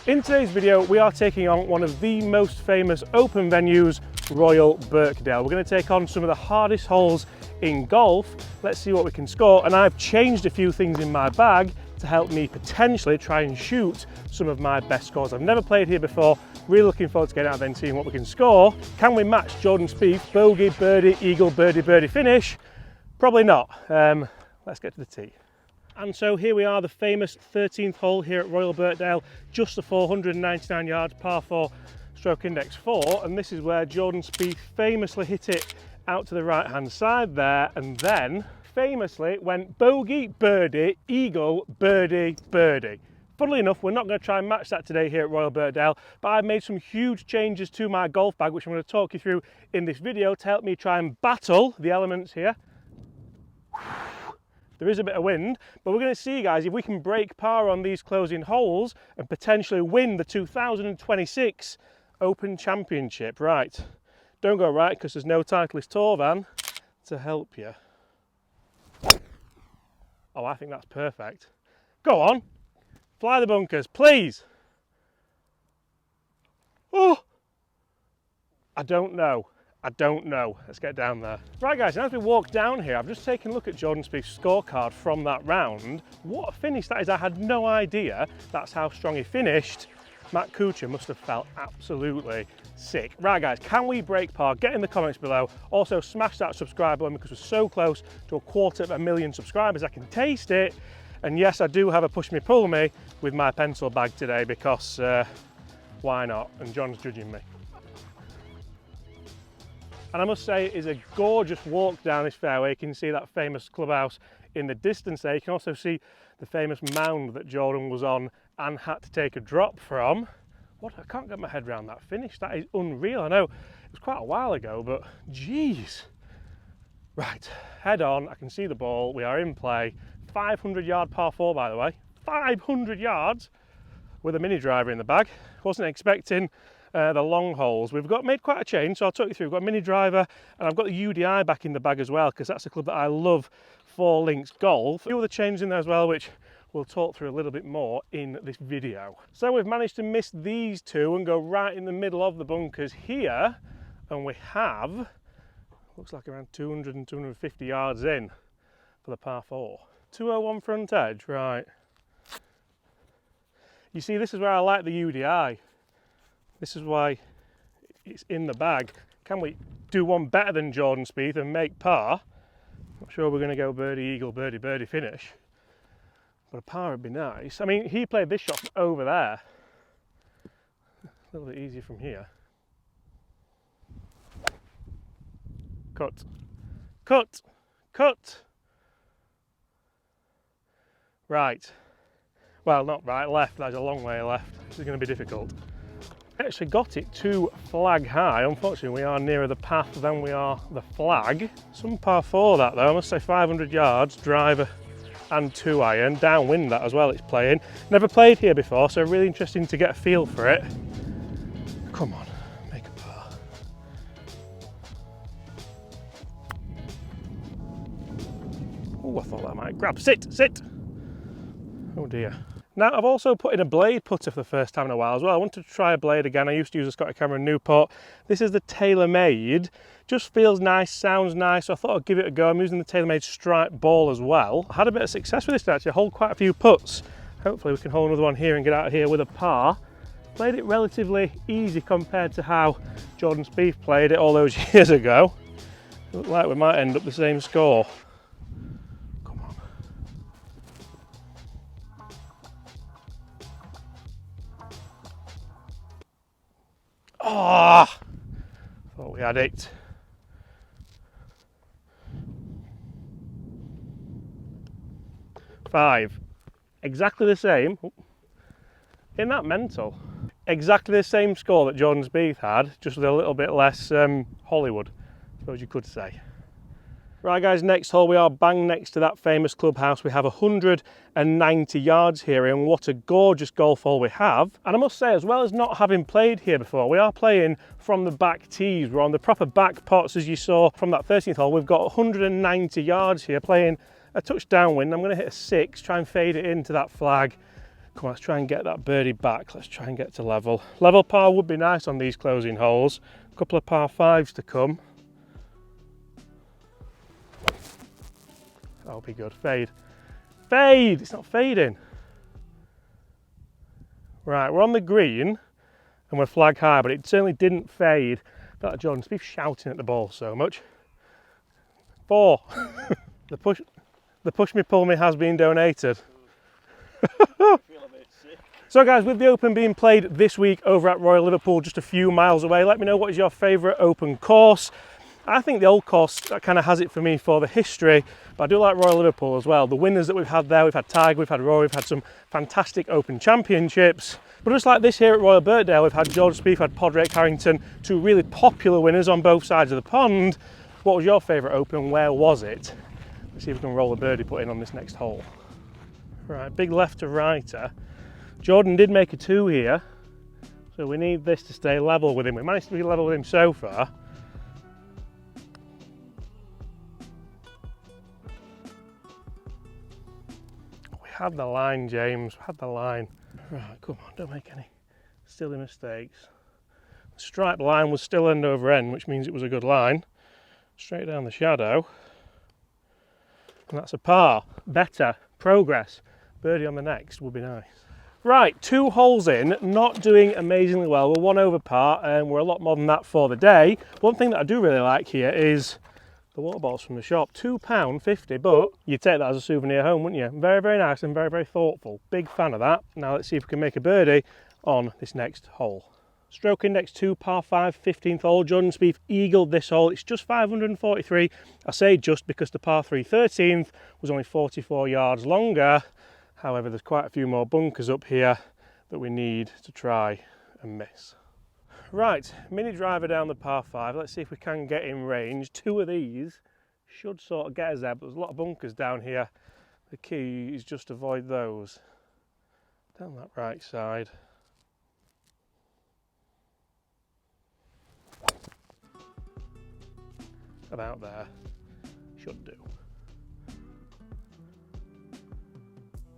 In today's video, we are taking on one of the most famous open venues, Royal Birkdale. We're going to take on some of the hardest holes in golf. Let's see what we can score. And I've changed a few things in my bag to help me potentially try and shoot some of my best scores. I've never played here before. Really looking forward to getting out there and seeing what we can score. Can we match Jordan Speith? Bogey, birdie, eagle, birdie, birdie finish? Probably not. Let's get to the tee. And so here we are, the famous 13th hole here at Royal Birkdale, just the 499 yards, par 4, stroke index 4, and this is where Jordan Speith famously hit it out to the right hand side there, and then famously went bogey, birdie, eagle, birdie, birdie. Funnily enough, we're not going to try and match that today here at Royal Birkdale, but I've made some huge changes to my golf bag, which I'm going to talk you through in this video to help me try and battle the elements here. There is a bit of wind, but we're going to see, guys, if we can break par on these closing holes and potentially win the 2026 Open Championship. Right, don't go right because there's no Titleist Tour van to help you. Oh, I think that's perfect. Go on, fly the bunkers, please. Oh, I don't know. Let's get down there. Right guys, and as we walk down here, I've just taken a look at Jordan Speith's scorecard from that round. What a finish that is. I had no idea that's how strong he finished. Matt Kuchar must have felt absolutely sick. Right guys, can we break par? Get in the comments below. Also smash that subscribe button because we're so close to 250,000 subscribers. I can taste it. And yes, I do have a push me pull me with my pencil bag today because why not? And John's judging me. And I must say, it is a gorgeous walk down this fairway. You can see that famous clubhouse in the distance there. You can also see the famous mound that Jordan was on and had to take a drop from. What? I can't get my head around that finish. That is unreal. I know it was quite a while ago, but geez. Right, head on. I can see the ball. We are in play. 500-yard par 4, by the way. 500 yards with a mini driver in the bag. Wasn't expecting the long holes. We've made quite a change, so I'll talk you through. We've got a mini driver and I've got the UDI back in the bag as well because that's a club that I love for links golf. A few other changes in there as well, which we'll talk through a little bit more in this video. So we've managed to miss these two and go right in the middle of the bunkers here, and we have, looks like around 200 and 250 yards in for the par 4. 201 front edge, right. You see, this is where I like the UDI. This is why it's in the bag. Can we do one better than Jordan Speith and make par? Not sure we're going to go birdie, eagle, birdie, birdie finish. But a par would be nice. I mean, he played this shot from over there. A little bit easier from here. Cut. Cut. Cut. Right. Well, not right, left. There's a long way left. This is going to be difficult. Actually got it to flag high. Unfortunately, we are nearer the path than we are the flag. Some par 4 that though. I must say 500 yards, driver and 2 iron. Downwind that as well it's playing. Never played here before, so really interesting to get a feel for it. Come on, make a par. Oh, I thought that might grab. Sit, sit. Oh dear. Now, I've also put in a blade putter for the first time in a while as well. I wanted to try a blade again. I used to use a Scotty Cameron Newport. This is the Taylormade. Just feels nice, sounds nice, so I thought I'd give it a go. I'm using the Taylormade stripe ball as well. I had a bit of success with this actually. I hold quite a few putts. Hopefully we can hold another one here and get out of here with a par. Played it relatively easy compared to how Jordan Speith played it all those years ago. It looked like we might end up the same score. Ah, oh, thought we had it. Five. Exactly the same. Isn't that mental? Exactly the same score that Jordan Speith had, just with a little bit less Hollywood, I suppose you could say. Right guys, next hole, we are bang next to that famous clubhouse. We have 190 yards here, and what a gorgeous golf hole we have. And I must say, as well as not having played here before, we are playing from the back tees. We're on the proper back pots, as you saw from that 13th hole. We've got 190 yards here, playing a touch downwind. I'm going to hit a 6, try and fade it into that flag. Come on, let's try and get that birdie back. Let's try and get to level. Level par would be nice on these closing holes. A couple of par 5s to come. That'll be good. Fade. Fade! It's not fading. Right, we're on the green and we're flag high, but it certainly didn't fade. I felt like Jordan Speith shouting at the ball so much. 4. The push me pull me has been donated. So guys, with the Open being played this week over at Royal Liverpool, just a few miles away, let me know what is your favourite Open course. I think the old course kind of has it for me for the history, but I do like Royal Liverpool as well. The winners that we've had there, we've had Tiger, we've had Rory, we've had some fantastic Open championships. But just like this here at Royal Birkdale, we've had Jordan Speith, had Padraig Harrington, two really popular winners on both sides of the pond. What was your favourite Open and where was it? Let's see if we can roll a birdie putt in on this next hole. Right, big left to righter. Jordan did make a 2 here, so we need this to stay level with him. We managed to be level with him so far. We had the line, James, we had the line. Right, come on, don't make any silly mistakes. The striped line was still end over end, which means it was a good line. Straight down the shadow. And that's a par. Better. Progress. Birdie on the next would be nice. Right, 2 holes in, not doing amazingly well. We're 1 over par and we're a lot more than that for the day. One thing that I do really like here is the water bottles from the shop. £2.50, but you'd take that as a souvenir home, wouldn't you? Very, very nice and very, very thoughtful. Big fan of that. Now let's see if we can make a birdie on this next hole. Stroke index 2, par 5, 15th hole. Jordan Speith eagled this hole. It's just 543. I say just because the par 3 13th was only 44 yards longer. However, there's quite a few more bunkers up here that we need to try and miss. Right, mini driver down the par 5. Let's see if we can get in range. 2 of these should sort of get us there, but there's a lot of bunkers down here. The key is just avoid those. Down that right side. About there. Should do.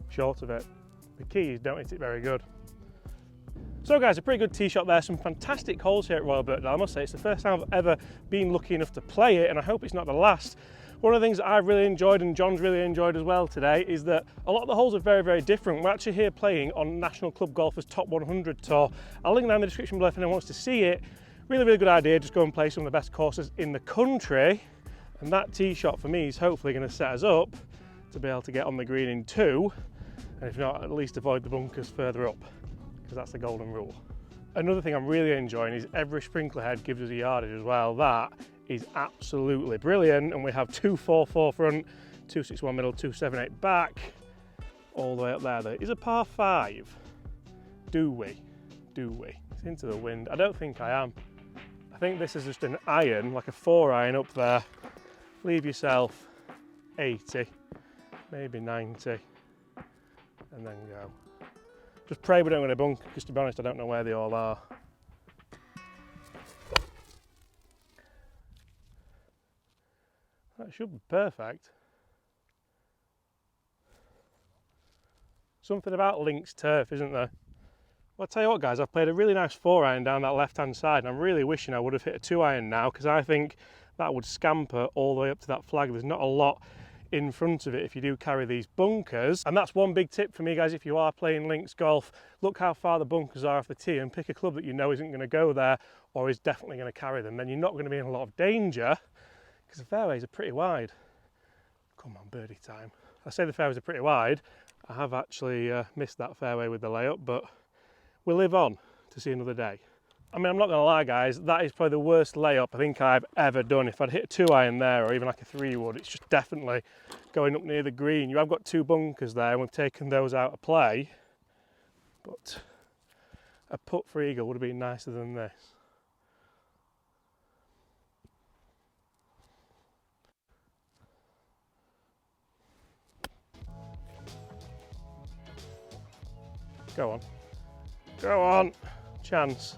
Short of it. The keys don't hit it very good. So guys, a pretty good tee shot there. Some fantastic holes here at Royal Birkdale. I must say it's the first time I've ever been lucky enough to play it, and I hope it's not the last. One of the things that I've really enjoyed and John's really enjoyed as well today is that a lot of the holes are very, very different. We're actually here playing on National Club Golfers Top 100 Tour. I'll link down in the description below if anyone wants to see it. Really, really good idea. Just go and play some of the best courses in the country. And that tee shot for me is hopefully going to set us up to be able to get on the green in 2. And if not, at least avoid the bunkers further up, because that's the golden rule. Another thing I'm really enjoying is every sprinkler head gives us a yardage as well. That is absolutely brilliant. And we have 244 front, 261 middle, 278 back, all the way up there. There is a par 5. Do we? Do we? It's into the wind. I don't think I am. I think this is just an iron, like a 4 iron up there. Leave yourself 80, maybe 90. And then go. Just pray we don't get a bunk, because to be honest I don't know where they all are. That should be perfect. Something about links turf, isn't there? Well, I'll tell you what guys, I've played a really nice 4 iron down that left hand side and I'm really wishing I would have hit a 2 iron now, because I think that would scamper all the way up to that flag. There's not a lot in front of it if you do carry these bunkers, and that's one big tip for me guys. If you are playing links golf, look how far the bunkers are off the tee and pick a club that you know isn't going to go there or is definitely going to carry them. Then you're not going to be in a lot of danger, because the fairways are pretty wide. Come on, birdie time. I say the fairways are pretty wide. I have actually missed that fairway with the layup, but we'll live on to see another day. I mean, I'm not going to lie guys, that is probably the worst layup I think I've ever done. If I'd hit a 2 iron there, or even like a 3 wood, it's just definitely going up near the green. You have got 2 bunkers there and we've taken those out of play, but a putt for eagle would have been nicer than this. Go on. Go on. Chance.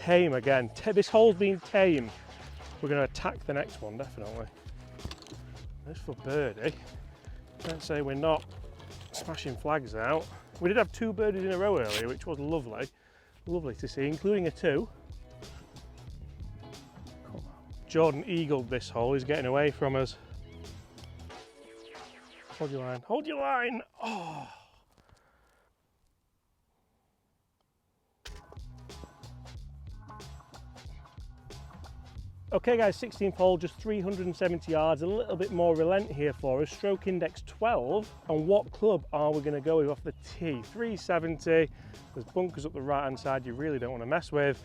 Tame again. This hole's been tame. We're going to attack the next one, definitely. This for birdie. Let's say we're not smashing flags out. We did have 2 birdies in a row earlier, which was lovely. Lovely to see, including a 2. Come on. Jordan eagled this hole, he's getting away from us. Hold your line, hold your line! Oh! Okay guys, 16th hole, just 370 yards, a little bit more relent here for us. Stroke index 12, and what club are we going to go with off the tee? 370, there's bunkers up the right hand side you really don't want to mess with.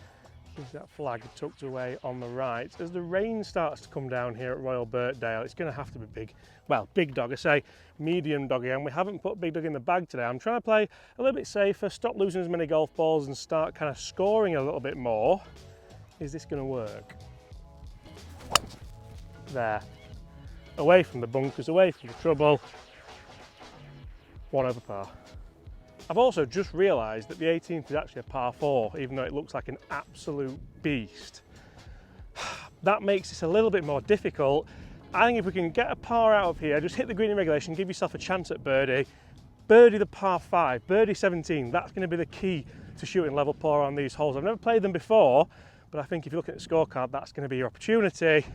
There's that flag tucked away on the right. As the rain starts to come down here at Royal Birkdale, it's going to have to be big, well, big dog, I say medium dog again. We haven't put big dog in the bag today. I'm trying to play a little bit safer, stop losing as many golf balls and start kind of scoring a little bit more. Is this going to work? There, away from the bunkers, away from the trouble, 1 over par. I've also just realised that the 18th is actually a par 4, even though it looks like an absolute beast. That makes this a little bit more difficult. I think if we can get a par out of here, just hit the green in regulation, give yourself a chance at birdie. Birdie the par 5, birdie 17, that's going to be the key to shooting level par on these holes. I've never played them before, but I think if you look at the scorecard, that's going to be your opportunity.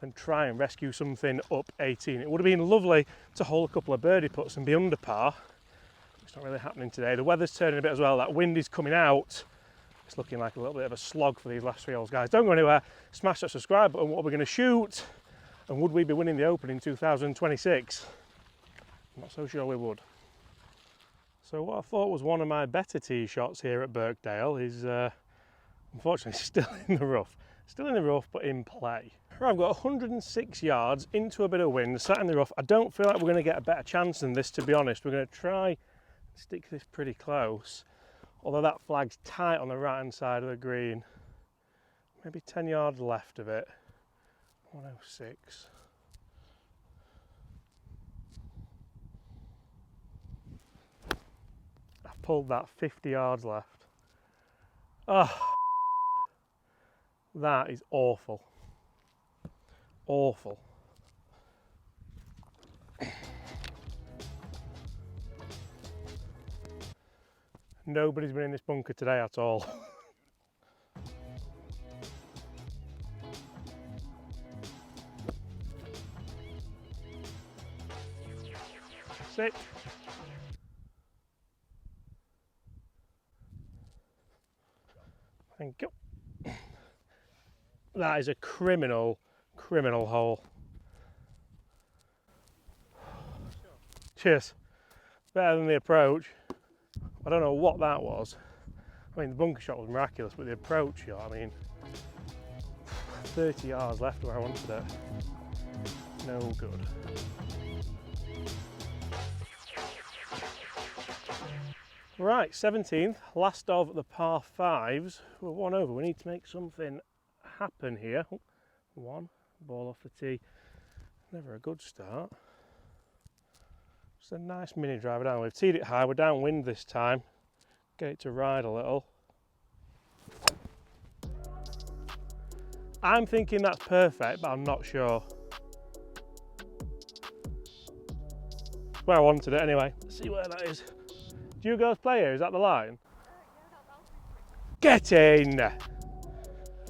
And try and rescue something up 18. It would have been lovely to hole a couple of birdie putts and be under par. It's not really happening today. The weather's turning a bit as well. That wind is coming out. It's looking like a little bit of a slog for these last 3 holes, guys. Don't go anywhere. Smash that subscribe button. What are we going to shoot? And would we be winning the Open in 2026? I'm not so sure we would. So what I thought was one of my better tee shots here at Birkdale is unfortunately still in the rough. Still in the rough, but in play. Right, I've got 106 yards into a bit of wind, sat in the rough. I don't feel like we're going to get a better chance than this, to be honest. We're going to try and stick this pretty close. Although that flag's tight on the right-hand side of the green. Maybe 10 yards left of it. 106. I've pulled that 50 yards left. Oh. That is awful. Awful. Nobody's been in this bunker today at all. Sit. Thank you. That is a criminal hole. Cheers. Better than the approach. I don't know what that was. I mean, the bunker shot was miraculous, but the approach shot, I mean, 30 yards left where I wanted it. No good. Right, 17th, last of the par 5s. We're 1 over. We need to make something happen here. Oh, 1, ball off the tee. Never a good start. Just a nice mini driver down. We've teed it high. We're downwind this time. Get it to ride a little. I'm thinking that's perfect, but I'm not sure. Where I wanted it anyway. Let's see where that is. Do you guys play here? Is that the line? Get in!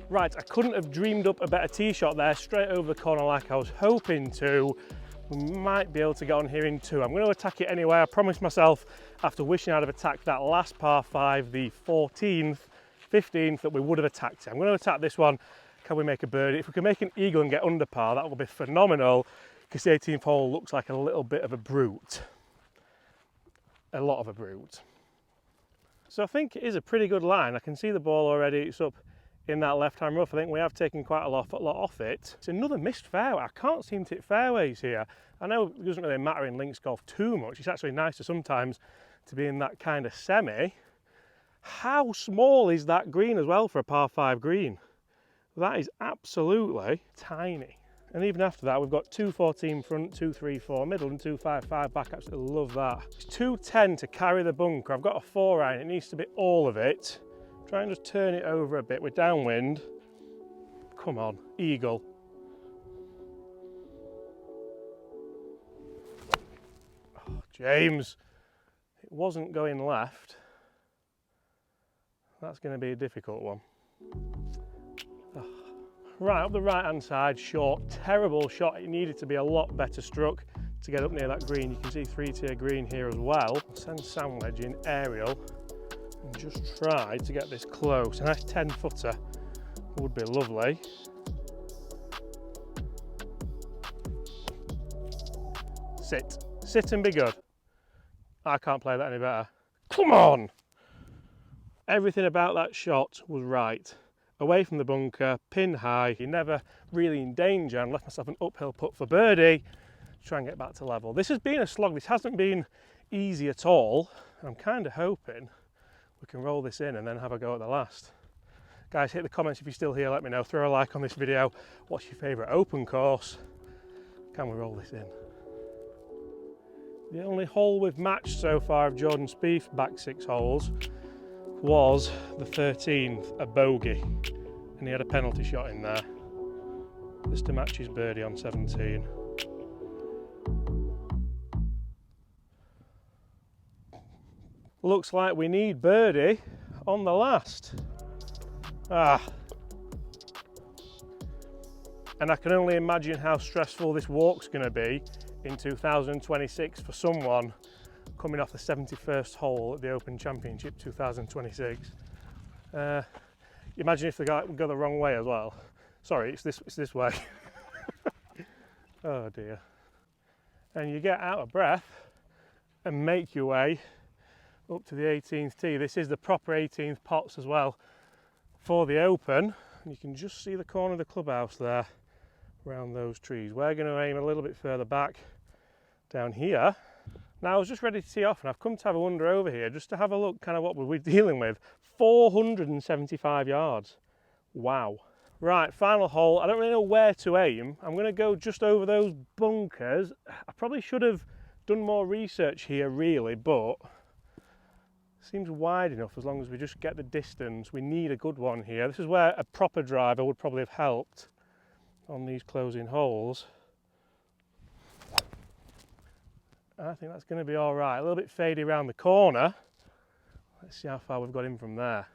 Right, I couldn't have dreamed up a better tee shot there, straight over the corner like I was hoping to. We might be able to get on here in 2. I'm going to attack it anyway. I promised myself, after wishing I'd have attacked that last par 5, the 14th, 15th, that we would have attacked it. I'm going to attack this one. Can we make a birdie? If we can make an eagle and get under par, that will be phenomenal, because the 18th hole looks like a little bit of a brute. A lot of a brute. So I think it is a pretty good line. I can see the ball already. It's up in that left-hand rough. I think we have taken quite a lot off it. It's another missed fairway. I can't seem to hit fairways here. I know it doesn't really matter in links golf too much. It's actually nicer sometimes to be in that kind of semi. How small is that green as well for a par 5 green? That is absolutely tiny. And even after that, we've got 214 front, 234 middle, and 255 back. Absolutely love that. It's 210 to carry the bunker. I've got a 4 iron. It needs to be all of it. Try and just turn it over a bit. We're downwind. Come on, eagle. Oh, James, it wasn't going left. That's going to be a difficult one. Right up the right hand side, short, terrible shot. It needed to be a lot better struck to get up near that green. You can see 3-tier green here as well. Send sandwich in aerial and just try to get this close. A nice 10-footer would be lovely. Sit and be good. I can't play that any better. Come on! Everything about that shot was right. Away from the bunker, pin high, you're never really in danger, and left myself an uphill putt for birdie to try and get back to level. This has been a slog, this hasn't been easy at all. I'm kind of hoping we can roll this in and then have a go at the last. Guys, hit the comments if you're still here, let me know. Throw a like on this video. What's your favourite open course? Can we roll this in? The only hole we've matched so far of Jordan Speith back 6 holes was the 13th, a bogey, and he had a penalty shot in there. This to match his birdie on 17. Looks like we need birdie on the last. And I can only imagine how stressful this walk's going to be in 2026 for someone coming off the 71st hole at the Open Championship 2026. Imagine if the guy would go the wrong way as well. Sorry, it's this way. Oh dear. And you get out of breath and make your way up to the 18th tee. This is the proper 18th pots as well for the Open. And you can just see the corner of the clubhouse there around those trees. We're going to aim a little bit further back down here. Now I was just ready to tee off and I've come to have a wander over here just to have a look kind of what we're dealing with. 475 yards. Wow. Right, final hole. I don't really know where to aim. I'm going to go just over those bunkers. I probably should have done more research here really, but it seems wide enough as long as we just get the distance. We need a good one here. This is where a proper driver would probably have helped on these closing holes. I think that's going to be all right. A little bit fadey around the corner. Let's see how far we've got in from there.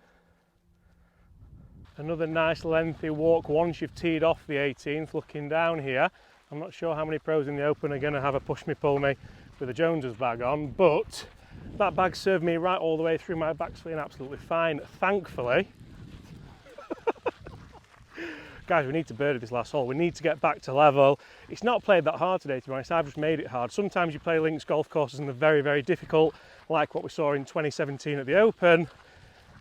Another nice lengthy walk once you've teed off the 18th, looking down here. I'm not sure how many pros in the Open are going to have a push me pull me with a Jones's bag on, but that bag served me right all the way through. My back's feeling absolutely fine, thankfully. Guys, we need to birdie this last hole. We need to get back to level. It's not played that hard today, to be honest. I've just made it hard. Sometimes you play links golf courses and they're very, very difficult, like what we saw in 2017 at the Open.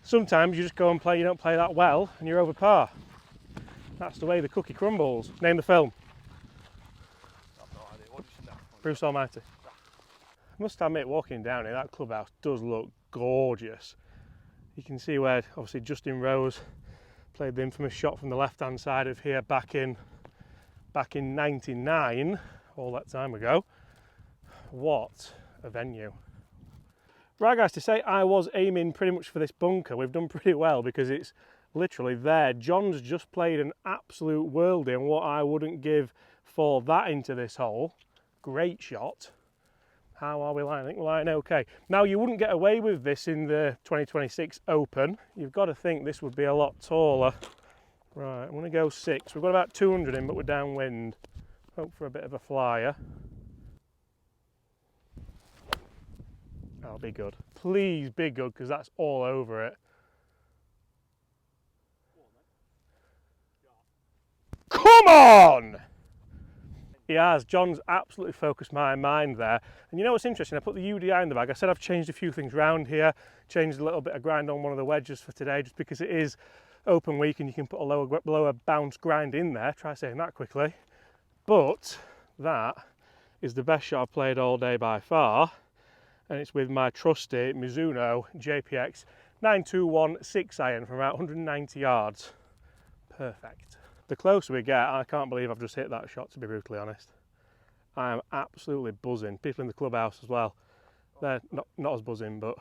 Sometimes you just go and play, you don't play that well, and you're over par. That's the way the cookie crumbles. Name the film. I've no idea. What did you say? Bruce Almighty. I must admit, walking down here, that clubhouse does look gorgeous. You can see where, obviously, Justin Rose played the infamous shot from the left-hand side of here back in 99, all that time ago. What a venue. Right guys, to say I was aiming pretty much for this bunker, we've done pretty well because it's literally there. John's just played an absolute worldie, and what I wouldn't give for that into this hole. Great shot. How are we lining? I think we're lining okay. Now you wouldn't get away with this in the 2026 Open. You've got to think this would be a lot taller. Right, I'm going to go 6. We've got about 200 in, but we're downwind. Hope for a bit of a flyer. That'll be good. Please be good, because that's all over it. Come on! He has. John's absolutely focused my mind there. And you know what's interesting? I put the UDI in the bag. I said I've changed a few things around here, changed a little bit of grind on one of the wedges for today, just because it is Open week and you can put a lower bounce grind in there. Try saying that quickly. But that is the best shot I've played all day by far. And it's with my trusty Mizuno JPX 921 6-iron from about 190 yards. Perfect. The closer we get, I can't believe I've just hit that shot, to be brutally honest. I am absolutely buzzing. People in the clubhouse as well. They're not as buzzing, but...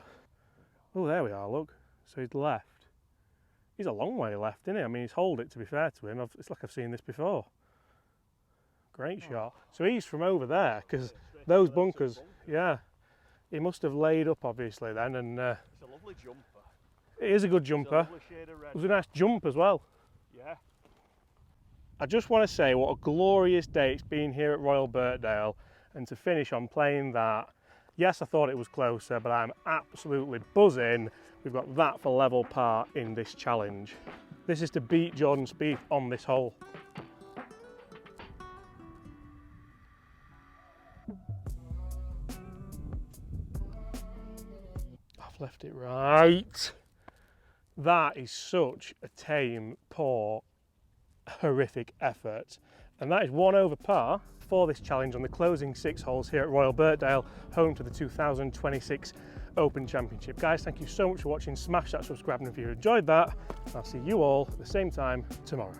Oh, there we are, look. So he's left. He's a long way left, isn't he? I mean, he's holed it, to be fair to him. It's like I've seen this before. Great shot. So he's from over there, because those bunkers, yeah. He must have laid up obviously then, and It's a lovely jumper. it is a good It's a jumper. lovely shade of red. It was a nice jump as well. Yeah. I just want to say what a glorious day it's been here at Royal Birkdale, and to finish on playing that. Yes, I thought it was closer, but I'm absolutely buzzing. We've got that for level par in this challenge. This is to beat Jordan Speith on this hole. I've left it right. That is such a tame, poor, horrific effort. And that is 1 over par for this challenge on the closing 6 holes here at Royal Birkdale, home to the 2026 Open Championship. Guys, thank you so much for watching. Smash that subscribe button if you enjoyed that. I'll see you all at the same time tomorrow.